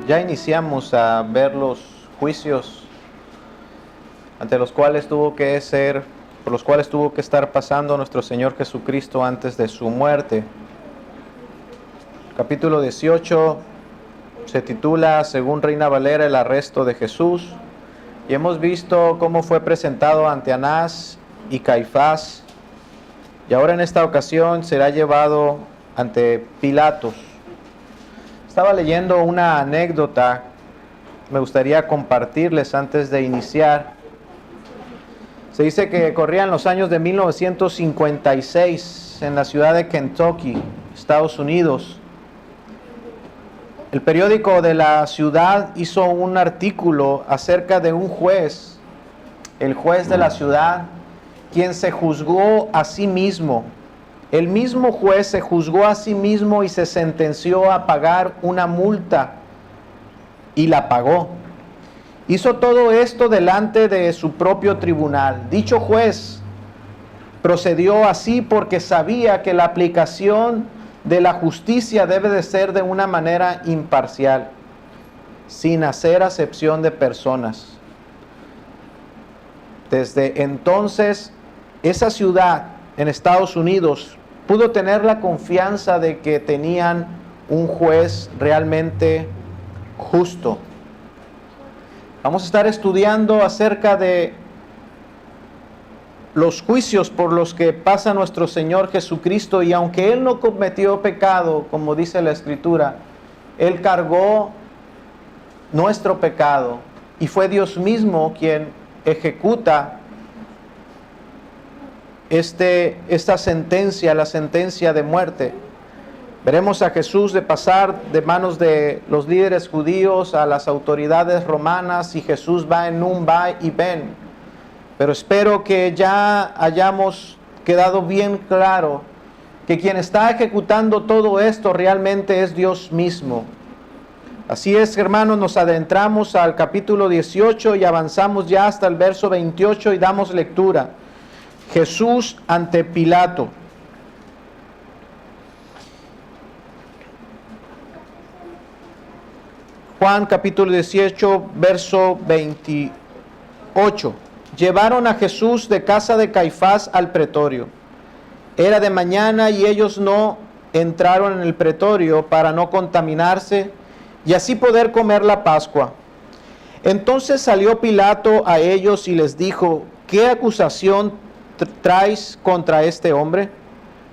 Ya iniciamos a ver los juicios por los cuales tuvo que estar pasando nuestro Señor Jesucristo antes de su muerte. Capítulo 18 se titula, según Reina Valera, el arresto de Jesús. Y hemos visto cómo fue presentado ante Anás y Caifás. Y ahora en esta ocasión será llevado ante Pilatos. Estaba leyendo una anécdota, me gustaría compartirles antes de iniciar. Se dice que corrían los años de 1956 en la ciudad de Kentucky, Estados Unidos. El periódico de la ciudad hizo un artículo acerca de un juez, el juez de la ciudad, quien se juzgó a sí mismo. El mismo juez se juzgó a sí mismo y se sentenció a pagar una multa y la pagó. Hizo todo esto delante de su propio tribunal. Dicho juez procedió así porque sabía que la aplicación de la justicia debe de ser de una manera imparcial, sin hacer acepción de personas. Desde entonces, esa ciudad en Estados Unidos pudo tener la confianza de que tenían un juez realmente justo. Vamos a estar estudiando acerca de los juicios por los que pasa nuestro Señor Jesucristo, y aunque Él no cometió pecado, como dice la Escritura, Él cargó nuestro pecado y fue Dios mismo quien ejecuta esta sentencia, la sentencia de muerte. Veremos a Jesús de pasar de manos de los líderes judíos a las autoridades romanas, y Jesús va en un va y ven. Pero espero que ya hayamos quedado bien claro que quien está ejecutando todo esto realmente es Dios mismo. Así es, hermanos, nos adentramos al capítulo 18 y avanzamos ya hasta el verso 28 y damos lectura. Jesús ante Pilato. Juan capítulo 18, verso 28. Llevaron a Jesús de casa de Caifás al pretorio. Era de mañana y ellos no entraron en el pretorio para no contaminarse y así poder comer la Pascua. Entonces salió Pilato a ellos y les dijo: ¿qué acusación traes contra este hombre?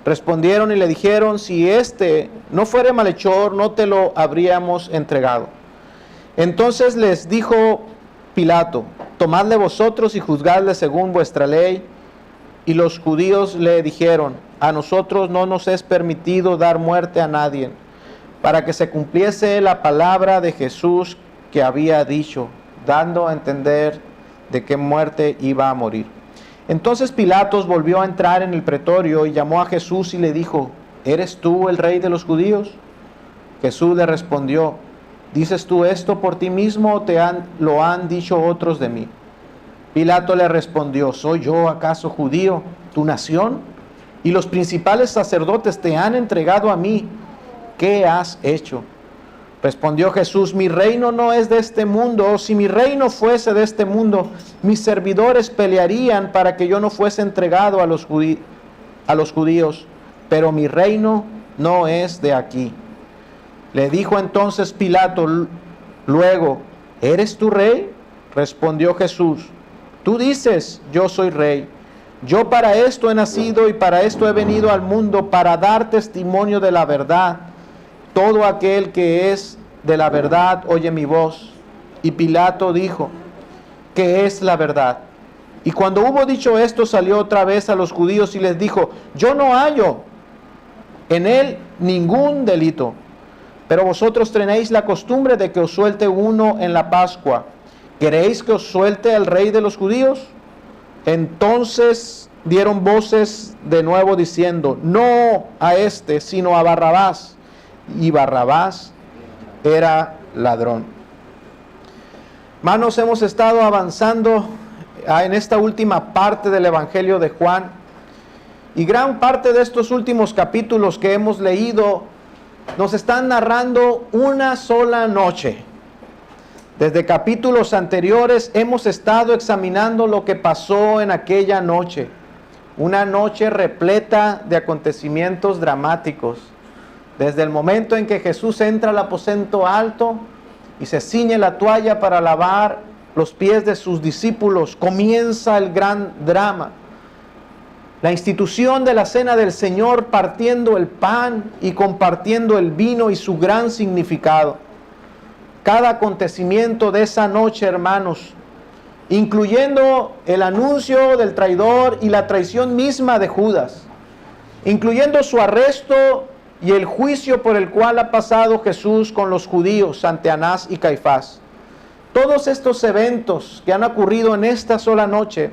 Respondieron y le dijeron: si este no fuera malhechor, no te lo habríamos entregado. Entonces les dijo Pilato: tomadle vosotros y juzgadle según vuestra ley. Y los judíos le dijeron: a nosotros no nos es permitido dar muerte a nadie, para que se cumpliese la palabra de Jesús que había dicho, dando a entender de qué muerte iba a morir. Entonces Pilatos volvió a entrar en el pretorio y llamó a Jesús y le dijo: ¿eres tú el rey de los judíos? Jesús le respondió: ¿dices tú esto por ti mismo o lo han dicho otros de mí? Pilato le respondió: ¿soy yo acaso judío, tu nación? Y los principales sacerdotes te han entregado a mí. ¿Qué has hecho? Respondió Jesús: mi reino no es de este mundo. O si mi reino fuese de este mundo, mis servidores pelearían para que yo no fuese entregado a los judíos. Pero mi reino no es de aquí. Le dijo entonces Pilato luego: ¿eres tú rey? Respondió Jesús: tú dices, yo soy rey. Yo para esto he nacido y para esto he venido al mundo, para dar testimonio de la verdad. Todo aquel que es de la verdad oye mi voz. Y Pilato dijo: ¿qué es la verdad? Y cuando hubo dicho esto, salió otra vez a los judíos y les dijo: yo no hallo en él ningún delito. Pero vosotros tenéis la costumbre de que os suelte uno en la Pascua. ¿Queréis que os suelte al rey de los judíos? Entonces dieron voces de nuevo diciendo: no a este, sino a Barrabás. Y Barrabás era ladrón. Hermanos, hemos estado avanzando en esta última parte del Evangelio de Juan, y gran parte de estos últimos capítulos que hemos leído nos están narrando una sola noche. Desde capítulos anteriores hemos estado examinando lo que pasó en aquella noche. Una noche repleta de acontecimientos dramáticos. Desde el momento en que Jesús entra al aposento alto y se ciñe la toalla para lavar los pies de sus discípulos, comienza el gran drama. La institución de la cena del Señor, partiendo el pan y compartiendo el vino y su gran significado. Cada acontecimiento de esa noche, hermanos, incluyendo el anuncio del traidor y la traición misma de Judas, incluyendo su arresto y el juicio por el cual ha pasado Jesús con los judíos ante Anás y Caifás. Todos estos eventos que han ocurrido en esta sola noche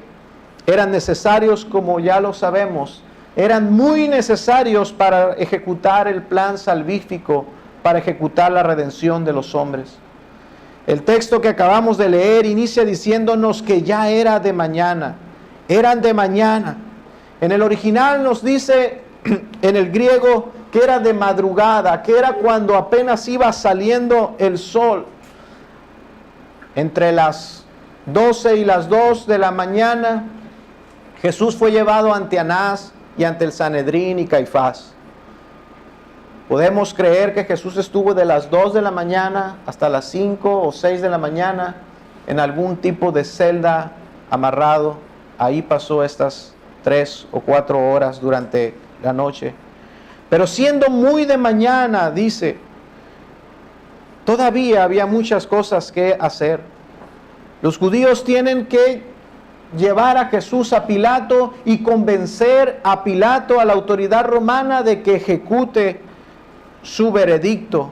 eran necesarios, como ya lo sabemos, eran muy necesarios para ejecutar el plan salvífico, para ejecutar la redención de los hombres. El texto que acabamos de leer inicia diciéndonos que ya era de mañana, eran de mañana. En el original nos dice, en el griego, que era de madrugada, que era cuando apenas iba saliendo el sol. Entre las 12 y las 2 de la mañana, Jesús fue llevado ante Anás y ante el Sanedrín y Caifás. Podemos creer que Jesús estuvo de las 2 de la mañana hasta las 5 o 6 de la mañana en algún tipo de celda amarrado. Ahí pasó estas 3 o 4 horas durante la noche. Pero siendo muy de mañana, dice, todavía había muchas cosas que hacer. Los judíos tienen que llevar a Jesús a Pilato y convencer a Pilato, a la autoridad romana, de que ejecute su veredicto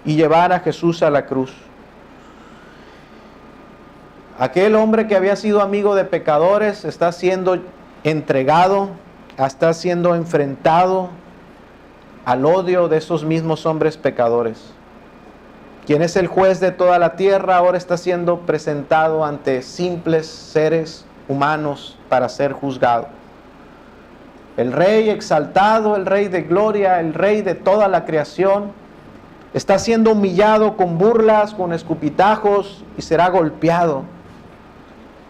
y llevar a Jesús a la cruz. Aquel hombre que había sido amigo de pecadores está siendo entregado, está siendo enfrentado al odio de esos mismos hombres pecadores. Quien es el juez de toda la tierra ahora está siendo presentado ante simples seres humanos para ser juzgado. El Rey exaltado, el Rey de gloria, el Rey de toda la creación, está siendo humillado con burlas, con escupitajos y será golpeado.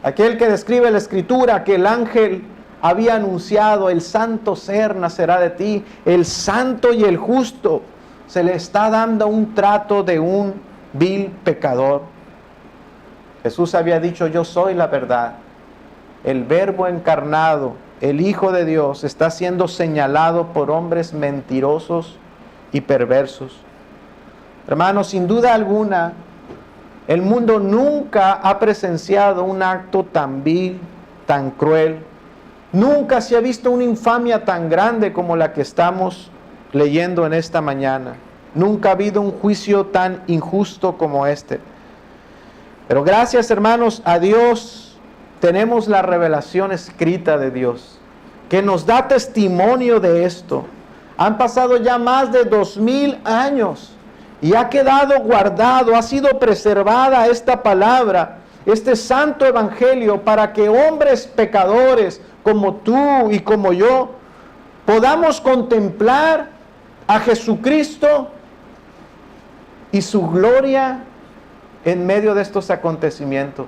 Aquel que describe la Escritura que el ángel había anunciado, el santo ser nacerá de ti, el santo y el justo, se le está dando un trato de un vil pecador. Jesús había dicho, yo soy la verdad. El Verbo encarnado, el Hijo de Dios, está siendo señalado por hombres mentirosos y perversos. Hermanos, sin duda alguna, el mundo nunca ha presenciado un acto tan vil, tan cruel. Nunca se ha visto una infamia tan grande como la que estamos leyendo en esta mañana. Nunca ha habido un juicio tan injusto como este. Pero gracias, hermanos, a Dios tenemos la revelación escrita de Dios, que nos da testimonio de esto. Han pasado ya más de 2000 años y ha quedado guardado, ha sido preservada esta palabra, este santo evangelio, para que hombres pecadores como tú y como yo podamos contemplar a Jesucristo y su gloria en medio de estos acontecimientos,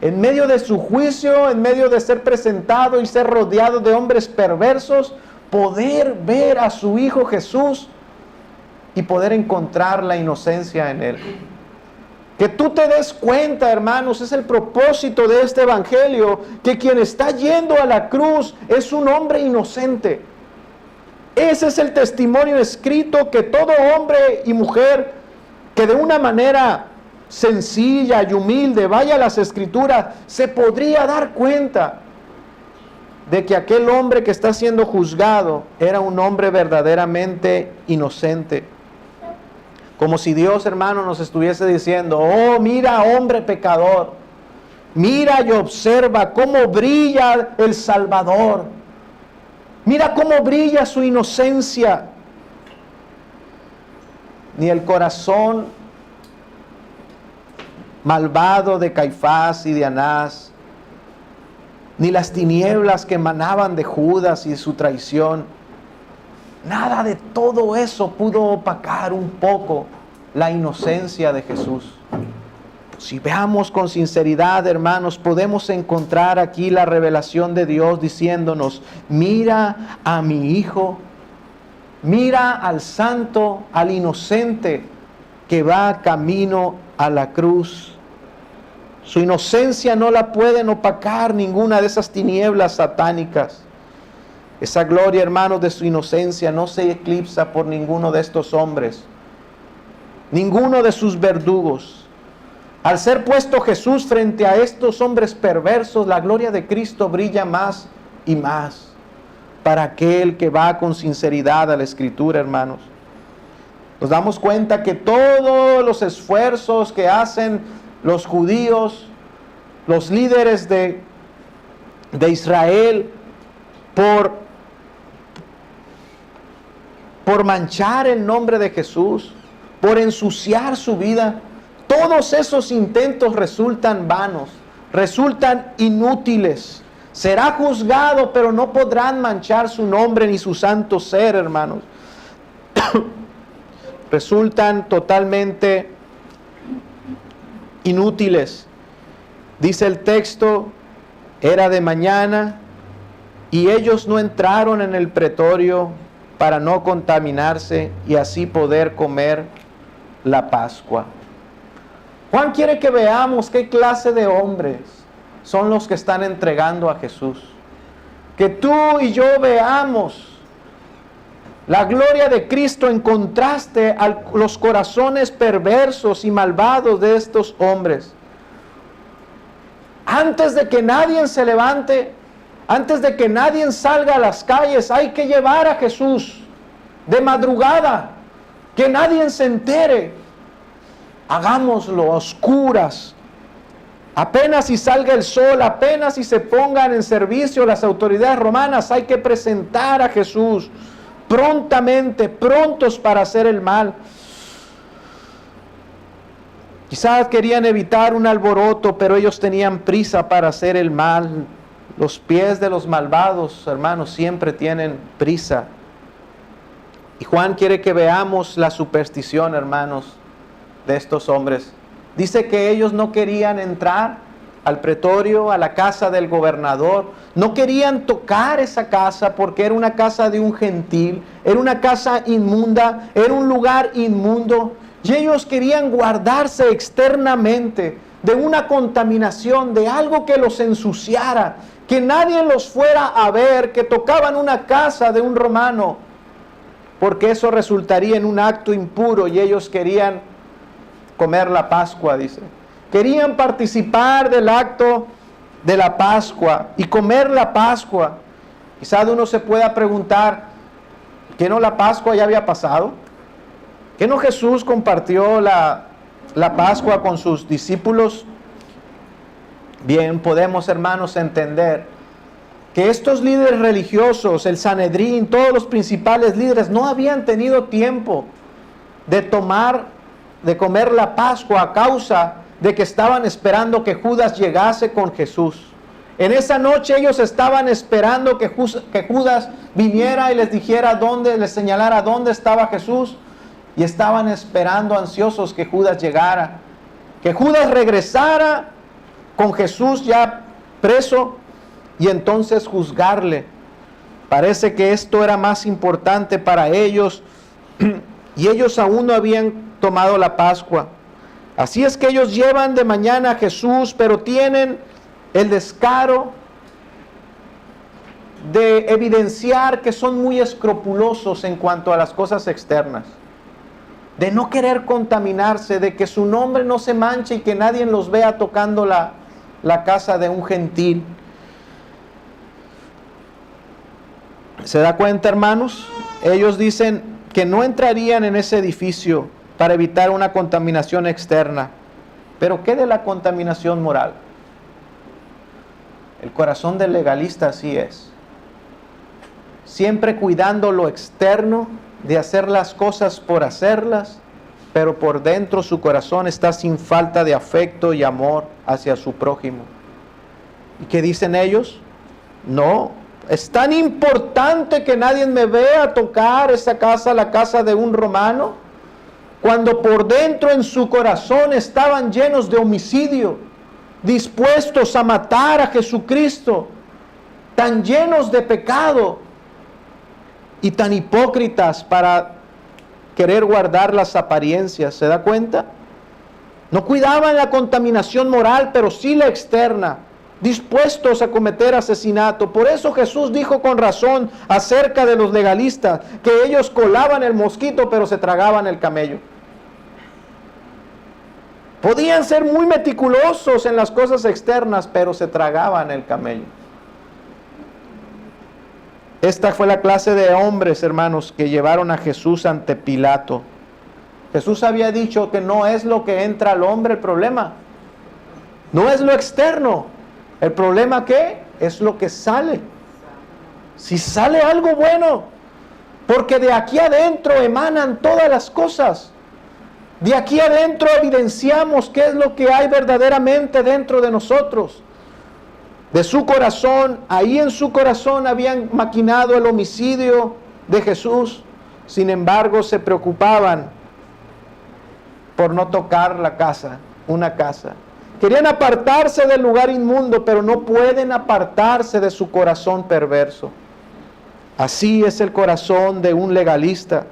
en medio de su juicio, en medio de ser presentado y ser rodeado de hombres perversos, poder ver a su Hijo Jesús y poder encontrar la inocencia en Él. Que tú te des cuenta, hermanos, es el propósito de este evangelio, que quien está yendo a la cruz es un hombre inocente. Ese es el testimonio escrito que todo hombre y mujer que de una manera sencilla y humilde vaya a las Escrituras, se podría dar cuenta de que aquel hombre que está siendo juzgado era un hombre verdaderamente inocente. Como si Dios, hermano, nos estuviese diciendo, oh, mira, hombre pecador, mira y observa cómo brilla el Salvador, mira cómo brilla su inocencia. Ni el corazón malvado de Caifás y de Anás, ni las tinieblas que emanaban de Judas y su traición, Nada de todo eso pudo opacar un poco la inocencia de Jesús. Si veamos con sinceridad, hermanos, podemos encontrar aquí la revelación de Dios diciéndonos: mira a mi hijo, mira al santo, al inocente que va camino a la cruz. Su inocencia no la pueden opacar ninguna de esas tinieblas satánicas. Esa gloria, hermanos, de su inocencia no se eclipsa por ninguno de estos hombres, ninguno de sus verdugos. Al ser puesto Jesús frente a estos hombres perversos, la gloria de Cristo brilla más y más para aquel que va con sinceridad a la Escritura, hermanos. Nos damos cuenta que todos los esfuerzos que hacen los judíos, los líderes de Israel, por manchar el nombre de Jesús, por ensuciar su vida, todos esos intentos resultan vanos, resultan inútiles. Será juzgado, pero no podrán manchar su nombre ni su santo ser, hermanos. Resultan totalmente inútiles. Dice el texto: era de mañana y ellos no entraron en el pretorio para no contaminarse y así poder comer la Pascua. Juan quiere que veamos qué clase de hombres son los que están entregando a Jesús. Que tú y yo veamos la gloria de Cristo en contraste a los corazones perversos y malvados de estos hombres. Antes de que nadie se levante, antes de que nadie salga a las calles, hay que llevar a Jesús de madrugada, que nadie se entere. Hagámoslo a oscuras. Apenas si salga el sol, apenas si se pongan en servicio las autoridades romanas, hay que presentar a Jesús prontamente, prontos para hacer el mal. Quizás querían evitar un alboroto, pero ellos tenían prisa para hacer el mal. Los pies de los malvados, hermanos, siempre tienen prisa. Y Juan quiere que veamos la superstición, hermanos, de estos hombres. Dice que ellos no querían entrar al pretorio, a la casa del gobernador. No querían tocar esa casa porque era una casa de un gentil, era una casa inmunda, era un lugar inmundo. Y ellos querían guardarse externamente de una contaminación, de algo que los ensuciara, que nadie los fuera a ver, que tocaban una casa de un romano, porque eso resultaría en un acto impuro y ellos querían comer la Pascua, dice. Querían participar del acto de la Pascua y comer la Pascua. Quizás uno se pueda preguntar, ¿que no la Pascua ya había pasado? ¿Que no Jesús compartió la Pascua con sus discípulos? Bien, podemos, hermanos, entender que estos líderes religiosos, el Sanedrín, todos los principales líderes, no habían tenido tiempo de comer la Pascua a causa de que estaban esperando que Judas llegase con Jesús. En esa noche ellos estaban esperando que Judas viniera y les dijera les señalara dónde estaba Jesús, y estaban esperando ansiosos que Judas llegara, que Judas regresara con Jesús ya preso y entonces juzgarle. Parece que esto era más importante para ellos y ellos aún no habían tomado la Pascua. Así es que ellos llevan de mañana a Jesús, pero tienen el descaro de evidenciar que son muy escrupulosos en cuanto a las cosas externas, de no querer contaminarse, de que su nombre no se manche y que nadie los vea tocando la casa de un gentil. ¿Se da cuenta, hermanos? Ellos dicen que no entrarían en ese edificio para evitar una contaminación externa. Pero ¿qué de la contaminación moral? El corazón del legalista así es. Siempre cuidando lo externo, de hacer las cosas por hacerlas, pero por dentro su corazón está sin falta de afecto y amor hacia su prójimo. ¿Y qué dicen ellos? No, ¿Es tan importante que nadie me vea tocar esa casa, la casa de un romano? Cuando por dentro en su corazón estaban llenos de homicidio, dispuestos a matar a Jesucristo, tan llenos de pecado y tan hipócritas para querer guardar las apariencias. ¿Se da cuenta? No cuidaban la contaminación moral, pero sí la externa, dispuestos a cometer asesinato. Por eso Jesús dijo con razón acerca de los legalistas, que ellos colaban el mosquito, pero se tragaban el camello. Podían ser muy meticulosos en las cosas externas, pero se tragaban el camello. Esta fue la clase de hombres, hermanos, que llevaron a Jesús ante Pilato. Jesús había dicho que no es lo que entra al hombre el problema. No es lo externo. El problema, ¿qué? Es lo que sale. Si sale algo bueno. Porque de aquí adentro emanan todas las cosas. De aquí adentro evidenciamos qué es lo que hay verdaderamente dentro de nosotros. De su corazón, ahí en su corazón habían maquinado el homicidio de Jesús. Sin embargo, se preocupaban por no tocar la casa, una casa. Querían apartarse del lugar inmundo, pero no pueden apartarse de su corazón perverso. Así es el corazón de un legalista.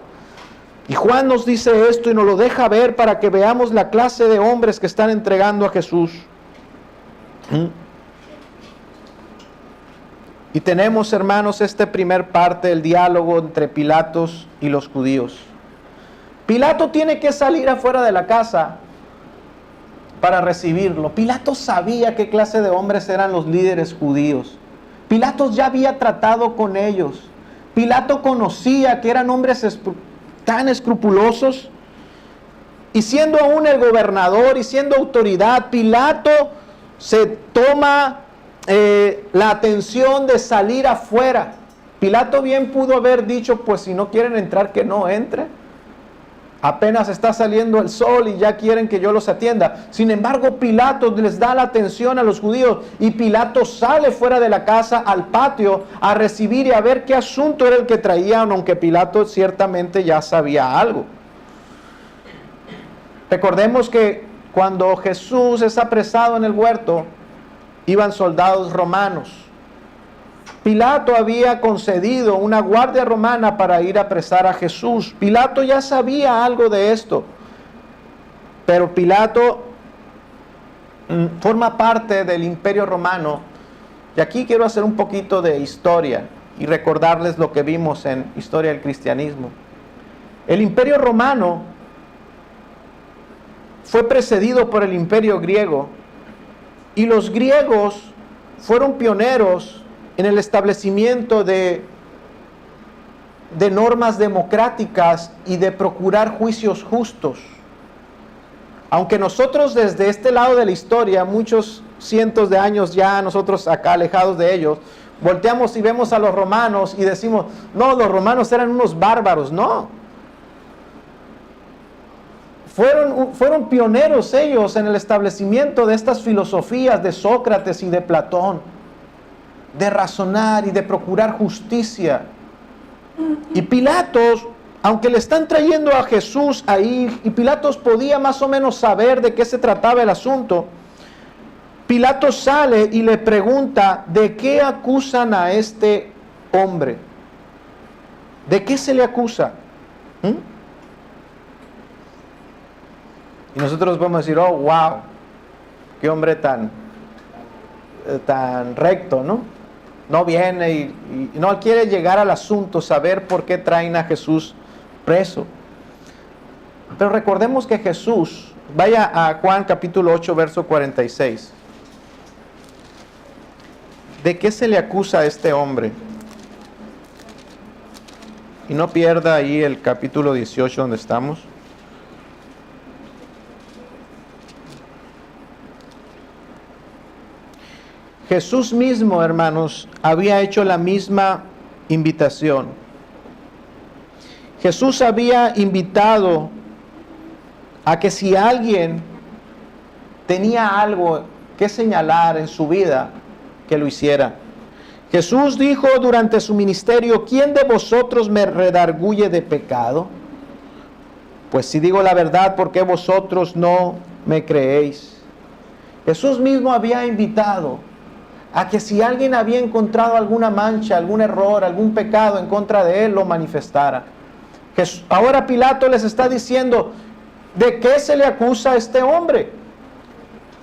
Y Juan nos dice esto y nos lo deja ver para que veamos la clase de hombres que están entregando a Jesús. Y tenemos, hermanos, esta primer parte del diálogo entre Pilatos y los judíos. Pilato tiene que salir afuera de la casa para recibirlo. Pilato sabía qué clase de hombres eran los líderes judíos. Pilato ya había tratado con ellos. Pilato conocía que eran hombres tan escrupulosos. Y siendo aún el gobernador y siendo autoridad, Pilato se toma la atención de salir afuera. Pilato bien pudo haber dicho, pues si no quieren entrar, que no entre. Apenas está saliendo el sol y ya quieren que yo los atienda. Sin embargo, Pilato les da la atención a los judíos y Pilato sale fuera de la casa al patio a recibir y a ver qué asunto era el que traían, aunque Pilato ciertamente ya sabía algo. Recordemos que cuando Jesús es apresado en el huerto, iban soldados romanos. Pilato había concedido una guardia romana para ir a apresar a Jesús. Pilato ya sabía algo de esto, pero Pilato forma parte del Imperio Romano. Y aquí quiero hacer un poquito de historia y recordarles lo que vimos en Historia del Cristianismo. El Imperio Romano fue precedido por el Imperio Griego, y los griegos fueron pioneros en el establecimiento de normas democráticas y de procurar juicios justos. Aunque nosotros desde este lado de la historia, muchos cientos de años ya nosotros acá alejados de ellos, volteamos y vemos a los romanos y decimos, no, los romanos eran unos bárbaros. No. Fueron pioneros ellos en el establecimiento de estas filosofías de Sócrates y de Platón, de razonar y de procurar justicia. Y Pilatos, aunque le están trayendo a Jesús ahí, y Pilatos podía más o menos saber de qué se trataba el asunto, Pilatos sale y le pregunta, ¿de qué acusan a este hombre? ¿De qué se le acusa? Y nosotros podemos decir, oh, wow, qué hombre tan recto, ¿no? No viene y no quiere llegar al asunto, saber por qué traen a Jesús preso. Pero recordemos que Jesús, vaya a Juan capítulo 8, verso 46. ¿De qué se le acusa a este hombre? Y no pierda ahí el capítulo 18 donde estamos. Jesús mismo, hermanos, había hecho la misma invitación. Jesús había invitado a que si alguien tenía algo que señalar en su vida, que lo hiciera. Jesús dijo durante su ministerio: ¿quién de vosotros me redarguye de pecado? Pues si digo la verdad, ¿por qué vosotros no me creéis? Jesús mismo había invitado a que si alguien había encontrado alguna mancha, algún error, algún pecado en contra de él, lo manifestara. Ahora Pilato les está diciendo: ¿de qué se le acusa a este hombre?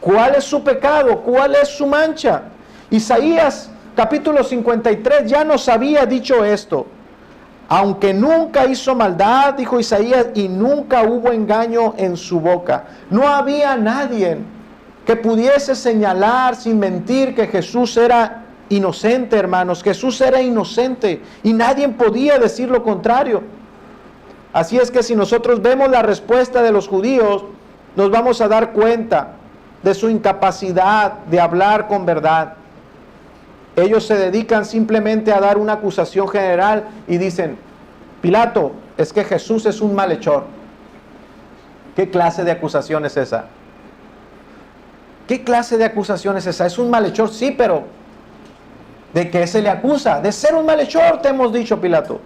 ¿Cuál es su pecado? ¿Cuál es su mancha? Isaías capítulo 53 ya nos había dicho esto. Aunque nunca hizo maldad, dijo Isaías, y nunca hubo engaño en su boca. No había nadie que pudiese señalar sin mentir que Jesús era inocente, hermanos. Jesús era inocente y nadie podía decir lo contrario. Así es que si nosotros vemos la respuesta de los judíos, nos vamos a dar cuenta de su incapacidad de hablar con verdad. Ellos se dedican simplemente a dar una acusación general y dicen: Pilato, es que Jesús es un malhechor. ¿Qué clase de acusación es esa? ¿Qué clase de acusación es esa? Es un malhechor, sí, pero ¿de qué se le acusa? De ser un malhechor, te hemos dicho, Pilato.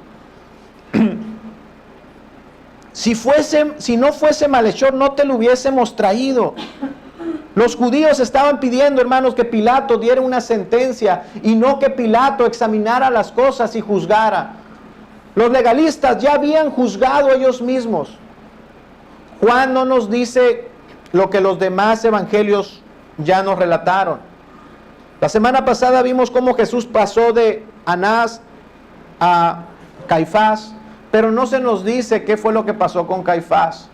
Si no fuese malhechor, no te lo hubiésemos traído. Los judíos estaban pidiendo, hermanos, que Pilato diera una sentencia y no que Pilato examinara las cosas y juzgara. Los legalistas ya habían juzgado ellos mismos. Juan no nos dice lo que los demás evangelios ya nos relataron. La semana pasada vimos cómo Jesús pasó de Anás a Caifás, pero no se nos dice qué fue lo que pasó con Caifás.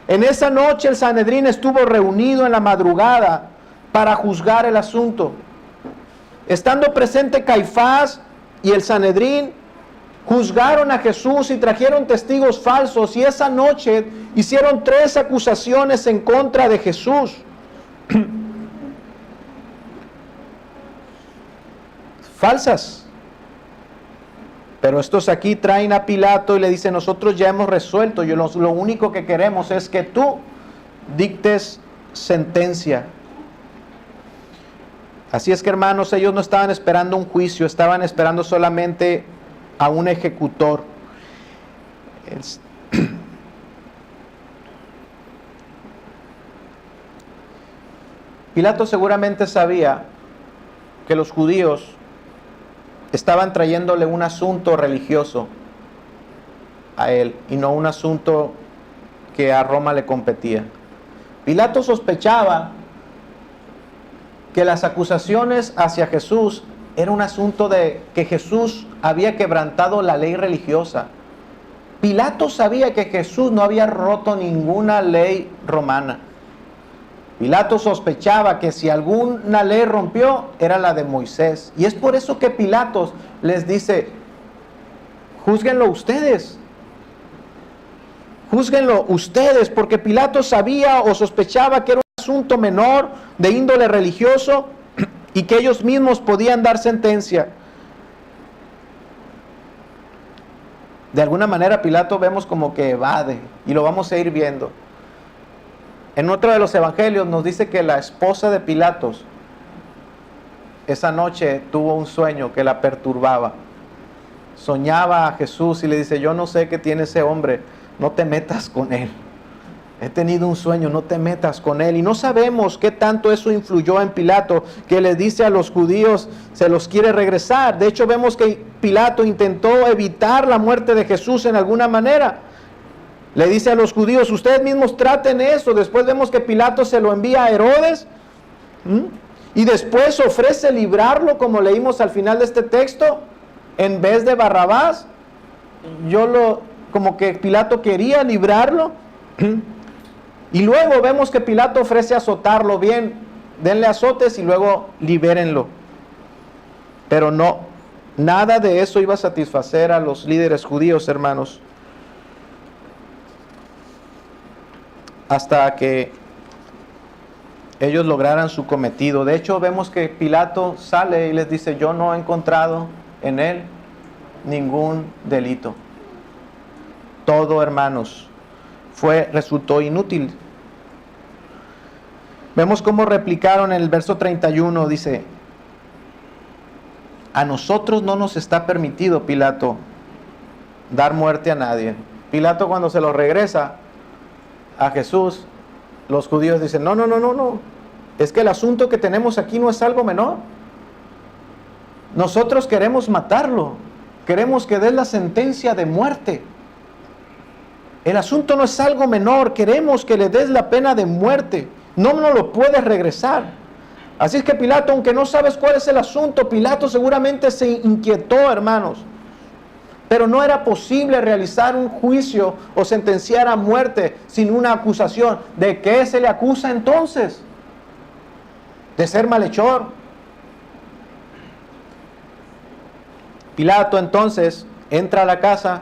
En esa noche el Sanedrín estuvo reunido en la madrugada para juzgar el asunto. Estando presente Caifás y el Sanedrín, juzgaron a Jesús y trajeron testigos falsos, y esa noche hicieron 3 acusaciones en contra de Jesús. Falsas. Pero estos aquí traen a Pilato y le dicen: nosotros ya hemos resuelto, lo único que queremos es que tú dictes sentencia. Así es que, hermanos, ellos no estaban esperando un juicio, estaban esperando solamente a un ejecutor. Pilato seguramente sabía que los judíos estaban trayéndole un asunto religioso a él y no un asunto que a Roma le competía. Pilato sospechaba que las acusaciones hacia Jesús era un asunto de que Jesús había quebrantado la ley religiosa. Pilato sabía que Jesús no había roto ninguna ley romana. Pilato sospechaba que si alguna ley rompió, era la de Moisés. Y es por eso que Pilato les dice: júzguenlo ustedes. Júzguenlo ustedes, porque Pilato sabía o sospechaba que era un asunto menor de índole religioso y que ellos mismos podían dar sentencia. De alguna manera Pilato vemos como que evade, y lo vamos a ir viendo. En otro de los evangelios nos dice que la esposa de Pilatos esa noche tuvo un sueño que la perturbaba. Soñaba a Jesús y le dice: yo no sé qué tiene ese hombre, no te metas con él. He tenido un sueño, no te metas con él. Y no sabemos qué tanto eso influyó en Pilato, que les dice a los judíos, se los quiere regresar. De hecho, vemos que Pilato intentó evitar la muerte de Jesús en alguna manera. Le dice a los judíos: ustedes mismos traten eso. Después vemos que Pilato se lo envía a Herodes. Y después ofrece librarlo, como leímos al final de este texto, en vez de Barrabás. Como que Pilato quería librarlo. Y luego vemos que Pilato ofrece azotarlo. Bien, denle azotes y luego libérenlo. Pero no, nada de eso iba a satisfacer a los líderes judíos, hermanos. Hasta que ellos lograran su cometido. De hecho, vemos que Pilato sale y les dice: yo no he encontrado en él ningún delito. Todo, hermanos, resultó inútil. Vemos cómo replicaron en el verso 31, dice: a nosotros no nos está permitido, Pilato, dar muerte a nadie. Pilato, cuando se lo regresa a Jesús, los judíos dicen, no, es que el asunto que tenemos aquí no es algo menor. Nosotros queremos matarlo, queremos que dé la sentencia de muerte. El asunto no es algo menor, queremos que le des la pena de muerte, no nos lo puedes regresar. Así es que Pilato, aunque no sabes cuál es el asunto, Pilato seguramente se inquietó, hermanos. Pero no era posible realizar un juicio o sentenciar a muerte sin una acusación. ¿De qué se le acusa entonces? De ser malhechor. Pilato entonces entra a la casa,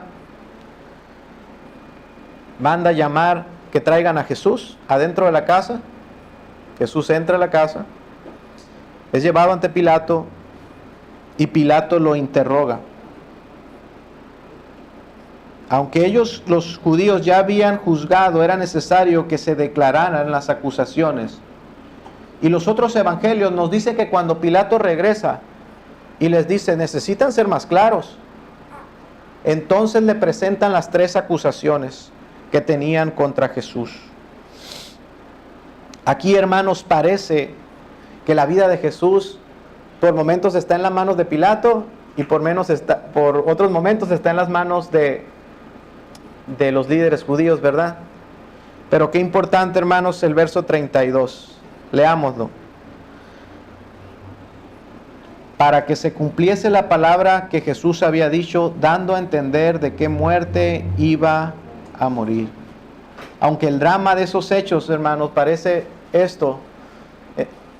manda llamar que traigan a Jesús adentro de la casa. Jesús entra a la casa, es llevado ante Pilato y Pilato lo interroga. Aunque ellos, los judíos, ya habían juzgado, era necesario que se declararan las acusaciones. Y los otros evangelios nos dice que cuando Pilato regresa y les dice, necesitan ser más claros, entonces le presentan las 3 acusaciones que tenían contra Jesús. Aquí, hermanos, parece que la vida de Jesús por momentos está en las manos de Pilato y por otros momentos está en las manos de los líderes judíos, ¿verdad? Pero qué importante, hermanos, el verso 32. Leámoslo. Para que se cumpliese la palabra que Jesús había dicho, dando a entender de qué muerte iba a morir. Aunque el drama de esos hechos, hermanos, parece esto.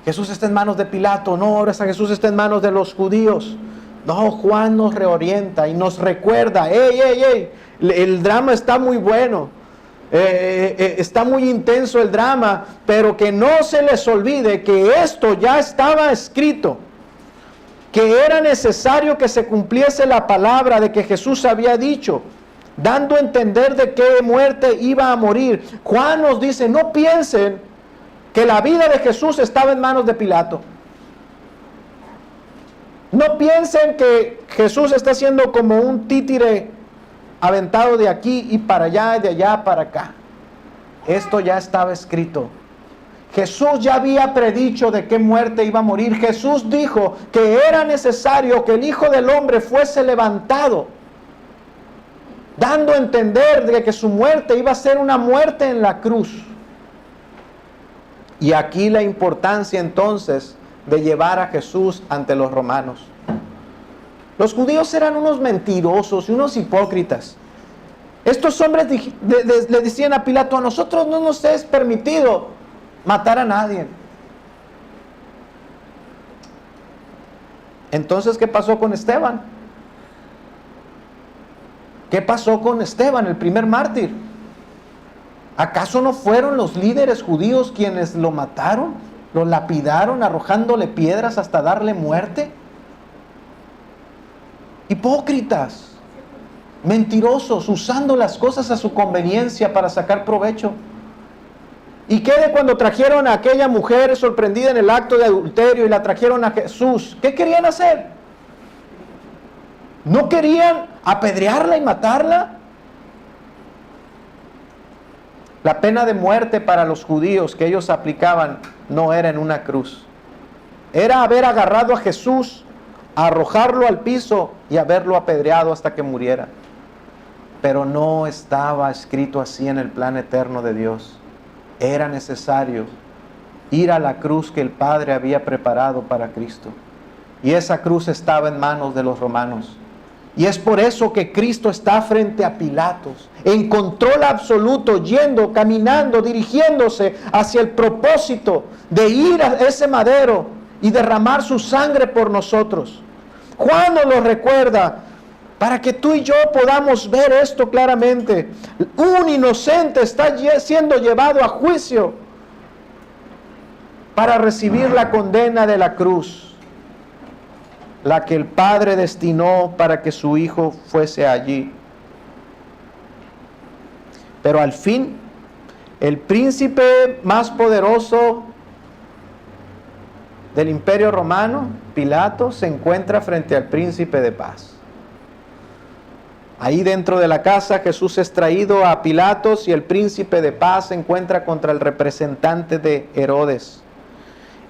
Jesús está en manos de Pilato. No, ahora Jesús está en manos de los judíos. No, Juan nos reorienta y nos recuerda. ¡Ey! El drama está muy bueno. Está muy intenso el drama. Pero que no se les olvide que esto ya estaba escrito. Que era necesario que se cumpliese la palabra de que Jesús había dicho, dando a entender de qué muerte iba a morir. Juan nos dice, no piensen que la vida de Jesús estaba en manos de Pilato. No piensen que Jesús está siendo como un títere aventado de aquí y para allá, de allá para acá. Esto ya estaba escrito. Jesús ya había predicho de qué muerte iba a morir. Jesús dijo que era necesario que el Hijo del Hombre fuese levantado, dando a entender de que su muerte iba a ser una muerte en la cruz. Y aquí la importancia entonces de llevar a Jesús ante los romanos. Los judíos eran unos mentirosos y unos hipócritas. Estos hombres le decían a Pilato, a nosotros no nos es permitido matar a nadie. Entonces, ¿qué pasó con Esteban? ¿Qué pasó con Esteban, el primer mártir? ¿Acaso no fueron los líderes judíos quienes lo mataron? ¿Lo lapidaron arrojándole piedras hasta darle muerte? Hipócritas, mentirosos, usando las cosas a su conveniencia para sacar provecho. ¿Y qué de cuando trajeron a aquella mujer sorprendida en el acto de adulterio y la trajeron a Jesús? ¿Qué querían hacer? ¿No querían apedrearla y matarla? La pena de muerte para los judíos que ellos aplicaban no era en una cruz. Era haber agarrado a Jesús, arrojarlo al piso y haberlo apedreado hasta que muriera. Pero no estaba escrito así en el plan eterno de Dios. Era necesario ir a la cruz que el Padre había preparado para Cristo. Y esa cruz estaba en manos de los romanos. Y es por eso que Cristo está frente a Pilatos, en control absoluto, yendo, caminando, dirigiéndose hacia el propósito de ir a ese madero y derramar su sangre por nosotros. Juan nos lo recuerda para que tú y yo podamos ver esto claramente. Un inocente está siendo llevado a juicio para recibir la condena de la cruz, la que el Padre destinó para que su Hijo fuese allí. Pero al fin, el príncipe más poderoso del Imperio Romano, Pilato, se encuentra frente al príncipe de paz. Ahí dentro de la casa Jesús es traído a Pilatos y el príncipe de paz se encuentra contra el representante de Herodes.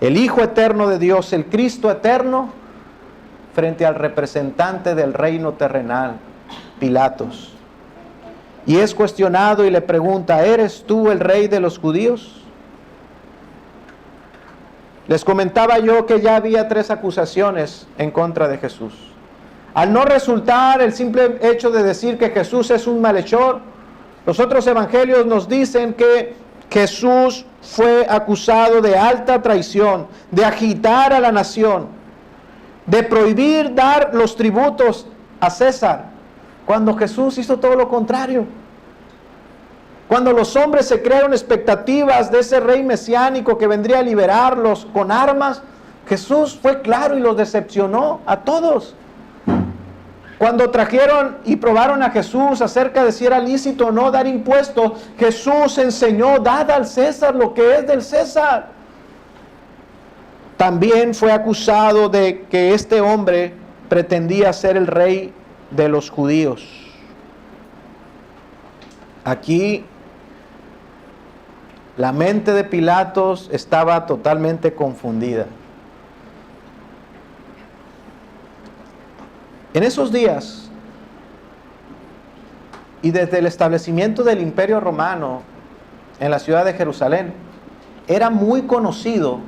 El Hijo eterno de Dios, el Cristo eterno, frente al representante del reino terrenal, Pilatos. Y es cuestionado y le pregunta: ¿eres tú el rey de los judíos? Les comentaba yo que ya había 3 acusaciones en contra de Jesús. Al no resultar el simple hecho de decir que Jesús es un malhechor, los otros evangelios nos dicen que Jesús fue acusado de alta traición, de agitar a la nación, de prohibir dar los tributos a César, cuando Jesús hizo todo lo contrario. Cuando los hombres se crearon expectativas de ese rey mesiánico que vendría a liberarlos con armas, Jesús fue claro y los decepcionó a todos. Cuando trajeron y probaron a Jesús acerca de si era lícito o no dar impuestos, Jesús enseñó: dad al César lo que es del César. También fue acusado de que este hombre pretendía ser el rey de los judíos. Aquí la mente de Pilatos estaba totalmente confundida. En esos días, y desde el establecimiento del Imperio Romano en la ciudad de Jerusalén, era muy conocido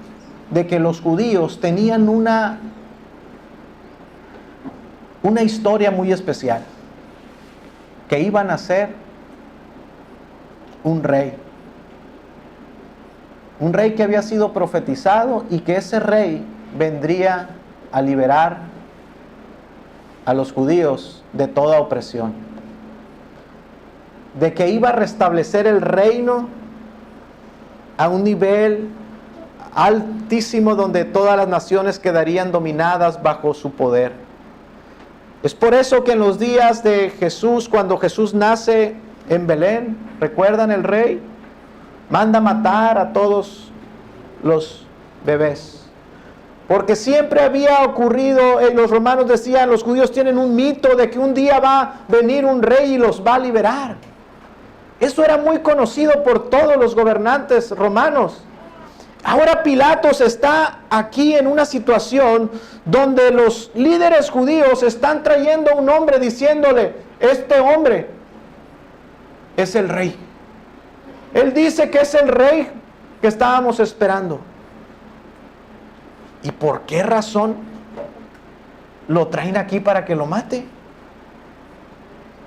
de que los judíos tenían una historia muy especial, que iban a ser un rey que había sido profetizado, y que ese rey vendría a liberar a los judíos de toda opresión, de que iba a restablecer el reino a un nivel altísimo donde todas las naciones quedarían dominadas bajo su poder. Es por eso que en los días de Jesús, cuando Jesús nace en Belén, ¿recuerdan? El rey manda matar a todos los bebés. Porque siempre había ocurrido, los romanos decían, los judíos tienen un mito de que un día va a venir un rey y los va a liberar. Eso era muy conocido por todos los gobernantes romanos. Ahora Pilatos está aquí en una situación donde los líderes judíos están trayendo a un hombre diciéndole: este hombre es el rey. Él dice que es el rey que estábamos esperando. ¿Y por qué razón lo traen aquí para que lo mate?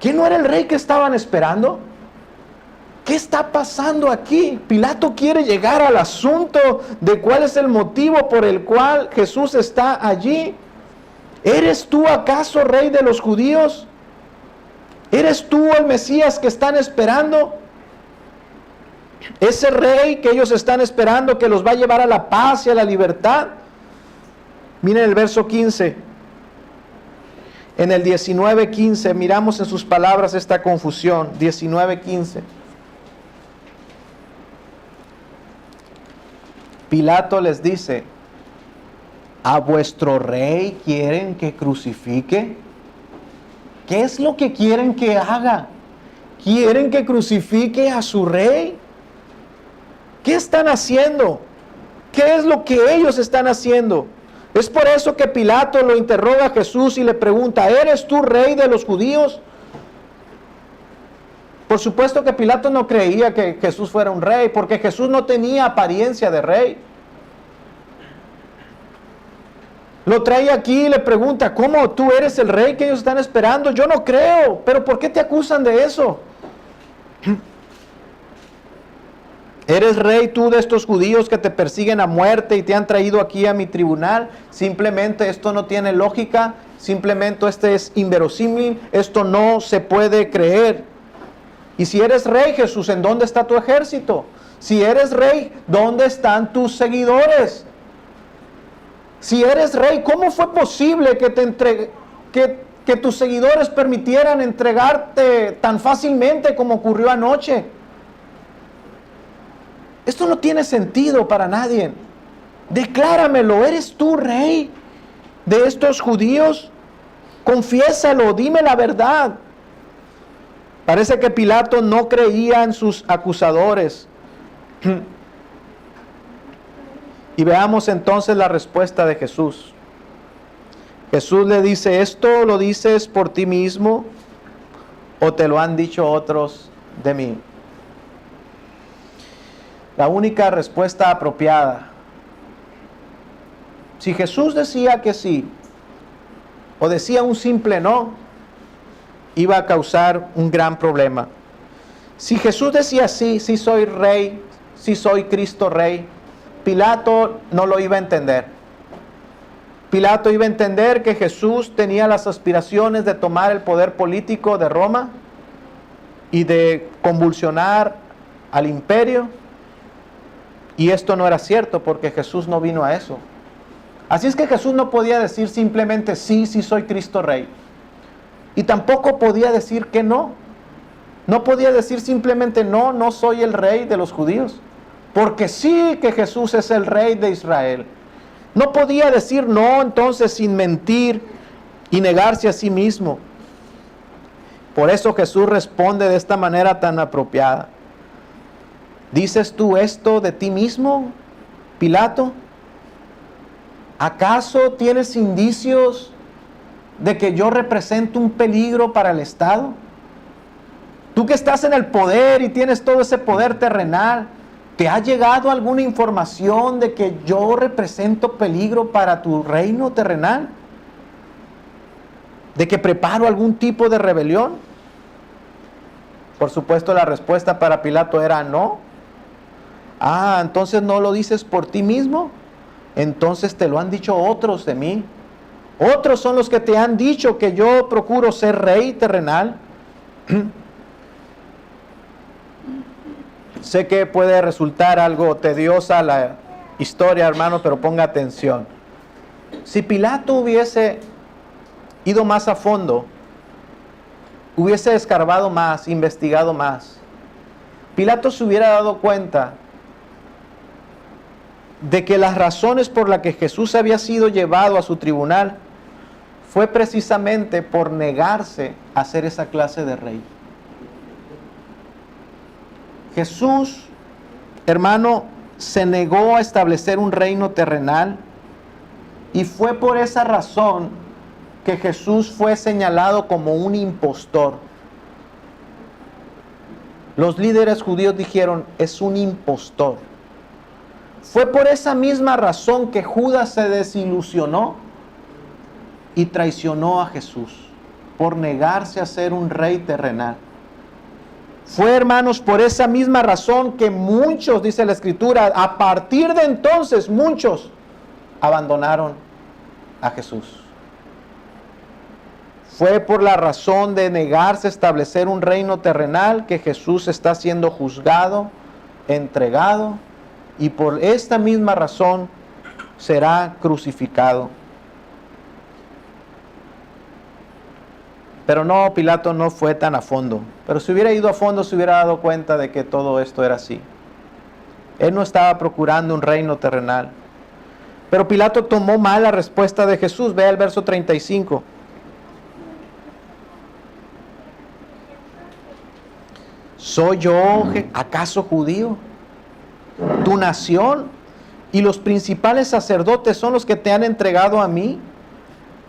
¿Quién no era el rey que estaban esperando? ¿Qué está pasando aquí? Pilato quiere llegar al asunto de cuál es el motivo por el cual Jesús está allí. ¿Eres tú acaso rey de los judíos? ¿Eres tú el Mesías que están esperando? Ese rey que ellos están esperando, que los va a llevar a la paz y a la libertad. Miren el verso 15. En el 19:15 miramos en sus palabras esta confusión. 19:15. Pilato les dice: ¿a vuestro rey quieren que crucifique? ¿Qué es lo que quieren que haga? ¿Quieren que crucifique a su rey? ¿Qué están haciendo? ¿Qué es lo que ellos están haciendo? Es por eso que Pilato lo interroga a Jesús y le pregunta: ¿eres tú rey de los judíos? Por supuesto que Pilato no creía que Jesús fuera un rey, porque Jesús no tenía apariencia de rey. Lo trae aquí y le pregunta: ¿cómo tú eres el rey que ellos están esperando? Yo no creo, pero ¿por qué te acusan de eso? ¿Eres rey tú de estos judíos que te persiguen a muerte y te han traído aquí a mi tribunal? Simplemente esto no tiene lógica, simplemente este es inverosímil, esto no se puede creer. Y si eres rey, Jesús, ¿en dónde está tu ejército? Si eres rey, ¿dónde están tus seguidores? Si eres rey, ¿cómo fue posible que tus seguidores permitieran entregarte tan fácilmente como ocurrió anoche? Esto no tiene sentido para nadie. Decláramelo, ¿eres tú rey de estos judíos? Confiésalo, dime la verdad. Parece que Pilato no creía en sus acusadores. Y veamos entonces la respuesta de Jesús. Jesús le dice, ¿esto lo dices por ti mismo o te lo han dicho otros de mí? La única respuesta apropiada. Si Jesús decía que sí, o decía un simple no, iba a causar un gran problema. Si Jesús decía sí, sí soy rey, sí soy Cristo rey, Pilato no lo iba a entender. Pilato iba a entender que Jesús tenía las aspiraciones de tomar el poder político de Roma y de convulsionar al imperio. Y esto no era cierto porque Jesús no vino a eso. Así es que Jesús no podía decir simplemente sí, sí soy Cristo rey. Y tampoco podía decir que no. No podía decir simplemente no, no soy el rey de los judíos. Porque sí que Jesús es el rey de Israel. No podía decir no entonces sin mentir y negarse a sí mismo. Por eso Jesús responde de esta manera tan apropiada. ¿Dices tú esto de ti mismo, Pilato? ¿Acaso tienes indicios de que yo represento un peligro para el Estado? Tú que estás en el poder y tienes todo ese poder terrenal, ¿te ha llegado alguna información de que yo represento peligro para tu reino terrenal? ¿De que preparo algún tipo de rebelión? Por supuesto, la respuesta para Pilato era no. Ah, entonces no lo dices por ti mismo. Entonces te lo han dicho otros de mí. Otros son los que te han dicho que yo procuro ser rey terrenal. Sé que puede resultar algo tediosa la historia, hermano, pero ponga atención. Si Pilato hubiese ido más a fondo, hubiese escarbado más, investigado más, Pilato se hubiera dado cuenta de que las razones por las que Jesús había sido llevado a su tribunal fue precisamente por negarse a ser esa clase de rey. Jesús, hermano, se negó a establecer un reino terrenal y fue por esa razón que Jesús fue señalado como un impostor. Los líderes judíos dijeron, es un impostor. Fue por esa misma razón que Judas se desilusionó y traicionó a Jesús, por negarse a ser un rey terrenal. Fue, hermanos, por esa misma razón que muchos, dice la Escritura, a partir de entonces muchos abandonaron a Jesús. Fue por la razón de negarse a establecer un reino terrenal que Jesús está siendo juzgado, entregado, y por esta misma razón será crucificado. Pero no, Pilato no fue tan a fondo. Pero si hubiera ido a fondo, se hubiera dado cuenta de que todo esto era así. Él no estaba procurando un reino terrenal. Pero Pilato tomó mal la respuesta de Jesús. Vea el verso 35. ¿Soy yo acaso judío? ¿Tu nación y los principales sacerdotes son los que te han entregado a mí?